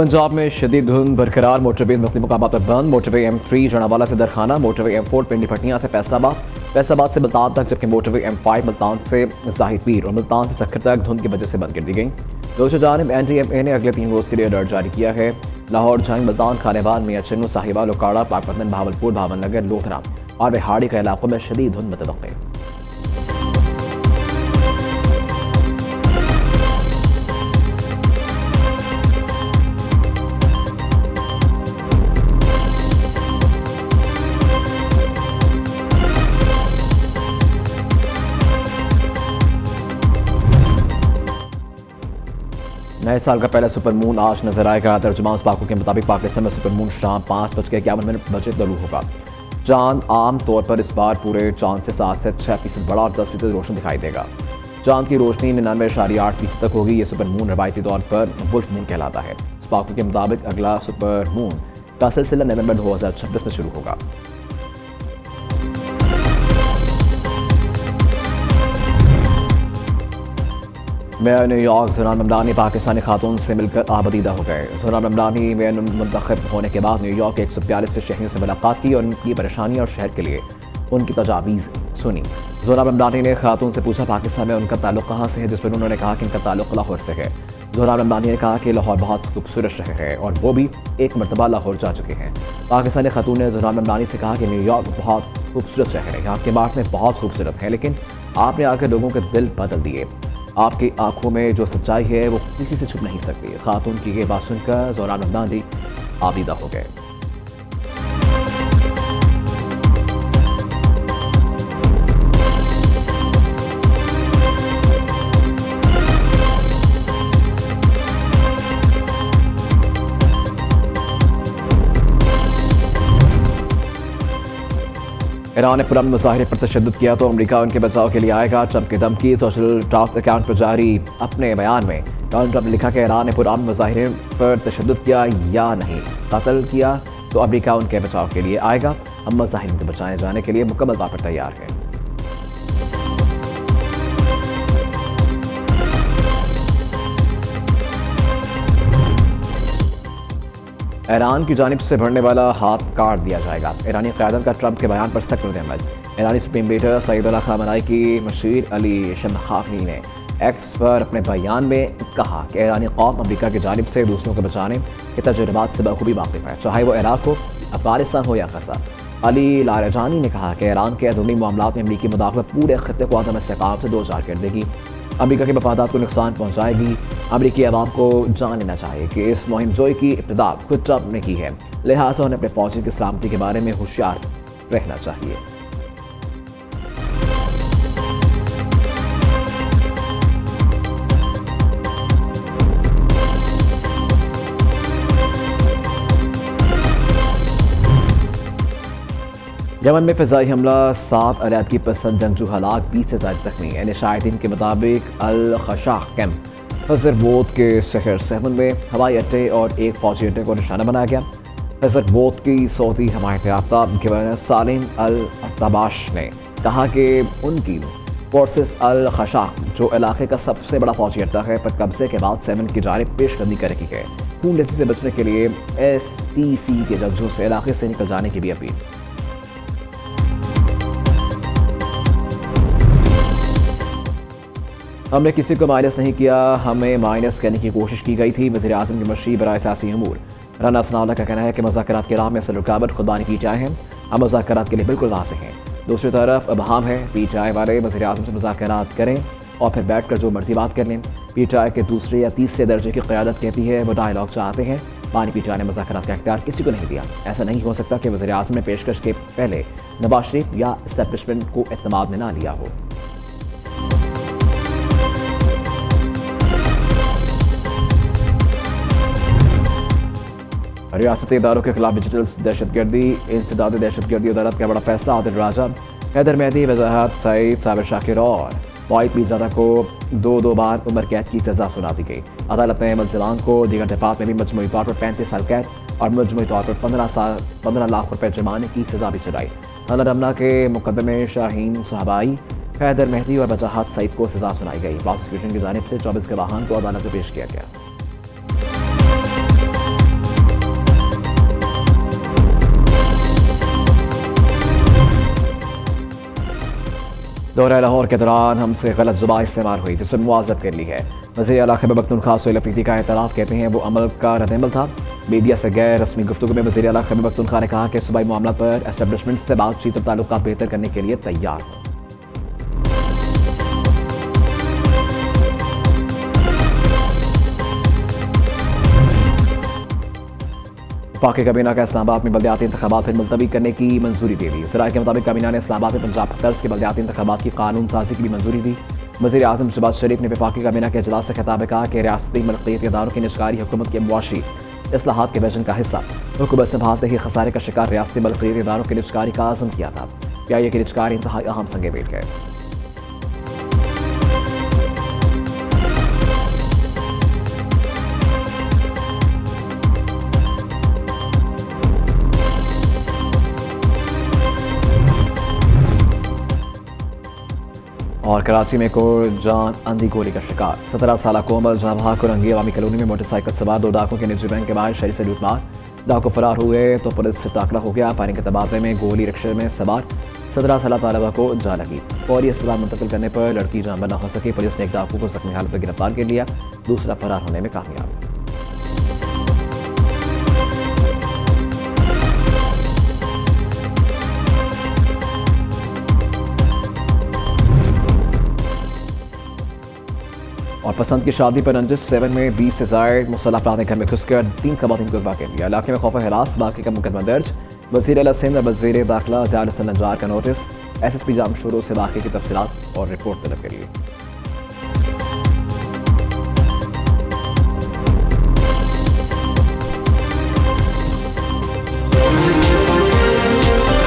पंजाब में शदीद धुंध बरकरार, मोटरवे मुख्तलिफ मकामात पर बंद। मोटरवे M3 जनावाला से दरखाना, मोटरवे M4 पिंडी भटियां से फैसलाबाद से मुल्तान तक, जबकि मोटरवे M5 मुल्तान से जाहिद पीर और मुल्तान से सक्खर तक धुंध की वजह से बंद कर दी गई। दूसरी जानिब NDMA ने अगले 3 रोज़ के लिए अलर्ट जारी किया है। लाहौर, झांग, मुल्तान, खानेवाल, मियां चन्नू, साहिवाल, उकाड़ा, पाकपतन, बहावलपुर, भावनगर, लोथरा और बिहाड़ी के इलाकों में शदीद धुंध मुतवक्किल। नए साल का पहला सुपर मून आज नजर आएगा। तर्जुमान पाकों के मुताबिक पाकिस्तान में सुपर मून शाम 5:51 बजे तलू होगा। चांद आम तौर पर इस बार पूरे चांद से 7 से 6% बड़ा और 10% रोशन दिखाई देगा। चांद की रोशनी 99.8% तक होगी। ये सुपर मून रवायती तौर पर वुल्फ मून कहलाता है। पाकों के मुताबिक अगला सुपर मून का सिलसिला नवंबर 2026 में शुरू होगा। मेयर न्यूयॉर्क ज़ुरान ममदानी पाकिस्तानी खातून से मिलकर आबदीदा हो गए। ज़ुरान ममदानी मेयर मुंतखब होने के बाद न्यूयॉर्क के 142 शहरियों से मुलाकात की और उनकी परेशानियाँ और शहर के लिए उनकी तजावीज़ सुनी। ज़ुरान ममदानी ने खातून से पूछा पाकिस्तान में उनका ताल्लुक़ कहाँ से है, जिस पर उन्होंने कहा कि उनका ताल्लुक़ लाहौर से है। ज़ुरान ममदानी ने कहा कि लाहौर बहुत खूबसूरत शहर है और वो भी एक मरतबा लाहौर जा चुके हैं। पाकिस्तानी खातून ने ज़ुरान ममदानी से कहा कि न्यूयॉर्क बहुत खूबसूरत शहर है, यहाँ के बातें बहुत खूबसूरत हैं, लेकिन आपने आकर लोगों के दिल बदल दिए। आपकी आंखों में जो सच्चाई है वो किसी से छुप नहीं सकती। खातून की ये बात सुनकर ज़ुरान ममदानी आबीदा हो गए। ईरान ने पुरअमन मुजाहिरे पर तशद्दुद किया तो अमेरिका उनके बचाव के लिए आएगा। ट्रंप की धमकी। सोशल ट्रस्ट अकाउंट पर जारी अपने बयान में डोनाल्ड ट्रंप ने लिखा कि ईरान ने पुरअमन मुजाहिरे पर तशद्दुद किया या नहीं, कत्ल किया तो अमेरिका उनके बचाव के लिए आएगा। हम मुजाहिरीन को बचाए जाने के लिए मुकम्मल तौर पर तैयार हैं। ईरान की जानिब से बढ़ने वाला हाथ काट दिया जाएगा। ईरानी क़यादत का ट्रंप के बयान पर सख्त रद्द-ए-अमल। ईरानी सुप्रीम लीडर सैयदुल्लाह ख़ामेनी की मशीर अली शमख़ानी ने एक्स पर अपने बयान में कहा कि ईरानी कौम अमेरिका की जानिब से दूसरों को बचाने के तजुर्बात से बखूबी वाकिफ़ है, चाहे वो इराक हो, अफगानिस्तान हो या गज़ा। अली लारजानी ने कहा कि ईरान के अंदरूनी मामलात में अमेरिकी मुदाखलत पूरे खत्ते को अदम इस्तेकाम से दो चार कर देगी, अमेरिका के मफादात को नुकसान पहुँचाएगी। अमेरिकी अवाम को जान लेना चाहिए कि इस मुहिम जोई की इब्तिदा खुद ट्रंप ने की है, लिहाजा उन्हें अपने फौजी की सलामती के बारे में होशियार रहना चाहिए। यमन में फ़िज़ाई हमला, 7 अलीहदगी पसंद जंगजू हलाक, 20 से ज़ायद ज़ख्मी। यानी शाहिदीन के मुताबिक अल खशाक कैंप हज़रबोत के शहर 7 में हवाई अड्डे और एक फौजी अड्डे को निशाना बनाया गया। हज़रबोत की सऊदी हमायत याफ्ता गवर्नर सालिम अल अत्ताबाश ने कहा कि उनकी फोर्सेस अल खशाक, जो इलाके का सबसे बड़ा फौजी अड्डा है, पर कब्जे के बाद 7 की जानिब पेशकदमी कर रही है। खून रेसी से बचने के लिए STC के जंगजू से इलाके से निकल जाने की भी अपील। हमने किसी को माइनस नहीं किया, हमें माइनस करने की कोशिश की गई थी। वज़ीर आज़म की मशीर बराए सियासी अमूर राना सनाउल्लाह का कहना है कि मुज़ाकरात के राह में असल रुकावट खुदबानी PTI है। हम मुज़ाकरात के लिए बिल्कुल वाज़ेह हैं। दूसरी तरफ अबहम है, PTI वाले वज़ीर आज़म से मुज़ाकरात करें और फिर बैठ कर जो मर्जी बात कर लें। PTI के दूसरे या तीसरे दर्जे की क़यादत कहती है वो डायलॉग चाहते हैं, मानी PTI ने मुज़ाकरात का इख्तियार किसी को नहीं दिया। ऐसा नहीं हो सकता कि वज़ीर आज़म ने पेशकश के पहले नवाज शरीफ या इस्टेब्लिशमेंट को एतमाद में ना लिया हो। रियासती इदारों के खिलाफ डिजिटल दहशतगर्दी, इंसदाद दहशतगर्दी अदालत का बड़ा फैसला। आदिल राजा, हैदर मेहदी, वजाहत सईद, साबिर शाकिर और वाहिद पीरजादा को 2 बार उम्र कैद की सज़ा सुना दी गई। अदालत ने मुलज़िमान को दीगर दफ़ात में भी मजमूई तौर पर 35 साल कैद और मजमूई तौर पर 15 लाख रुपये जुर्माने की सज़ा भी सुनाई। थाना रमना के मुकदमे में शाहीन सहाबाई, हैदर मेहदी और वजाहत सईद को सज़ा सुनाई गई। प्रॉसिक्यूशन की जानिब से 24 गवाहान को अदालत में पेश किया गया। दौरा लाहौर के दौरान हमसे गलत जुबान इस्तेमाल हुई जिस पर मुआवजत कर ली है। वज़ीर आला खैबर पख्तूनख्वा सोहेल अफरीदी का एतराफ़ कहते हैं वो अमल का रद्दअमल था। मीडिया से गैर रस्मी गुफ्तगू में वज़ीर आला खैबर पख्तूनख्वा ने कहा कि सूबाई मामला पर एस्टेब्लिशमेंट से बातचीत और ताल्लुकात बेहतर करने के लिए तैयार हूँ। पाक काबीना का इस्लामाबाद में बल्दियाती इंतखाबात फिर मुलतवी करने की मंजूरी दे दी। ज़राए के मुताबिक काबीना ने इस्लामाबाद में पंजाब तर्ज के बल्दियाती इंतखाबात की कानून साजी की भी मंजूरी दी। वज़ीर आज़म शहबाज शरीफ ने वफाकी काबीना के इजलास से खिताब में कहा कि रियासती मलकियती इदारों की निजकारी हुकूमत के मुआशी इस्लाहात के विजन का हिस्सा हुकूमत संभालते ही खसारे का शिकार रियासती मलकियती इदारों की निजकारी का आज़म किया था। PIA की निजकारी इंतहाई अहम संगे बैठ गए। और कराची में को जान अंधी गोली का शिकार 17 साल कोमल जहां कुरंगी अवामी कॉलोनी में मोटरसाइकिल सवार 2 डाकुओं के निजी बैंक के बाहर शहरी से लूटमार। डाकू फरार हुए तो पुलिस से टाकरा हो गया। फायरिंग के तबादले में गोली रिक्शे में सवार 17 साल तालिबा को जा लगी। फौरी अस्पताल मुंतकिल करने पर लड़की जान बना हो सकी। पुलिस ने एक डाकू को जख्मी हालत में गिरफ्तार कर लिया, दूसरा फरार होने में कामयाब। और पसंद की शादी पर रंजिश 7 में 20 से ज़ायद मुसल्लह अफराद ने घर में घुसकर 3 ख़वातीन को अगवा कर लिया। इलाके में खौफ हिरास बाकी का मुकदमा दर्ज। वज़ीर आला सिंध और वज़ीर दाखिला ज़िया उल हसन नज्जार का नोटिस। SSP जामशोरों से वाक़े की तफसीलात और रिपोर्ट तलब करिए।